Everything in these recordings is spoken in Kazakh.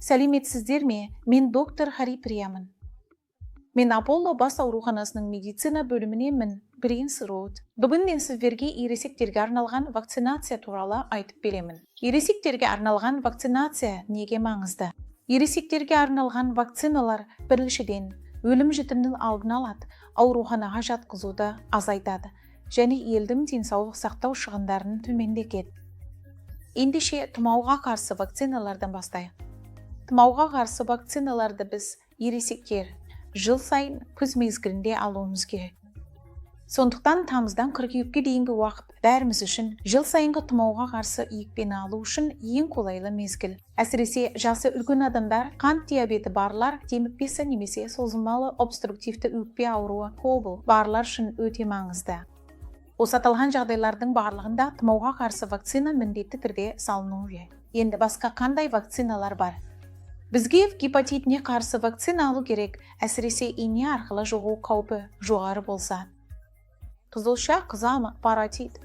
Сәлеметсіздер ме? Мен доктор Хариприямын. Мен Аполло бас ауруханасының медицина бөлімінемін. Бүгін мен сіздерге ересектерге арналған вакцинация туралы айтып беремін. Ересектерге арналған вакцинация неге маңызды? Ересектерге арналған вакциналар біріншіден өлім-жітімнің алдын алады, ауруханаға жатқызуды азайтады және елдің денсаулық сақтау шығындарын төмендетеді. Ендеше тұмауға қарсы вакциналардан бастайық. Тұмауға қарсы вакциналарды біз ересектер жыл сайын күз мезгілінде алуымыз керек. Сондықтан тамыздан қыркүйекке дейінгі уақыт бәріміз үшін жыл сайынғы тұмауға қарсы екпені алу үшін ең қолайлы мезгіл. Әсіресе жасы үлкен адамдар, қант диабеті барлар, демікпесі немесе созылмалы обструктивті өкпе ауруы барлар үшін өте маңызды. Осы аталған жағдайлардың барлығында тұмауға қарсы вакцина міндетті түрде салынуы керек. Енді басқа қандай вакциналар бар? Бізге гепатитіне қарсы вакцина алу керек, әсіресе ине арқылы жұғу қаупі жоғары болса. Қызылша, қызамық, паротит,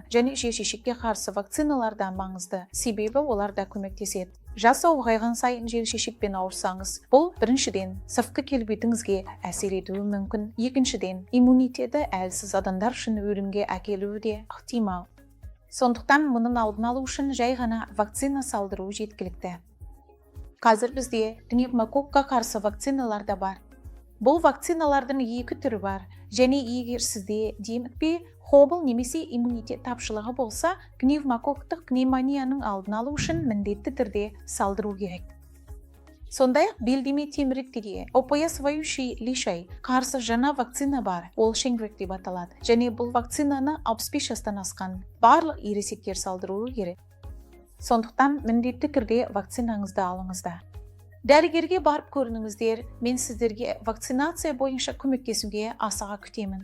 және желшешекке қарсы вакциналардан маңызды, себебі оларда көмектеседі. Жасы ұлғайған сайын желшешекпен ауырсаңыз, бұл біріншіден сыртқы келбетіңізге әсер етуі мүмкін. Екіншіден, иммунитеті әлсіз адамдар үшін өлімге әкелуі де ықтимал. Сондықтан мұның алдын алу үшін жай ғана вакцина салдыру жеткілікті. Қазір бізде пневмококқа қарсы вакциналар да бар. Бұл вакциналардың екі түрі бар, және егер сізде демікпе, немесе иммунитет тапшылығы болса, пневмококтық пневмонияның алдын алу үшін міндетті түрде салдыру керек. Сондай-ақ белдеме теміректерге опоясывающий лишай қарсы жаңа вакцина бар, ол шеңбірек деп аталады, және бұл вакцинаны 65 жастан асқан барлық ересектер салдыруы керек. Сондықтан міндетті түрде вакцинаңызды алыңыздар. Дәрігерге барып көрініңіздер, мен сіздерге вакцинация бойынша көмектесуге асыға күтемін.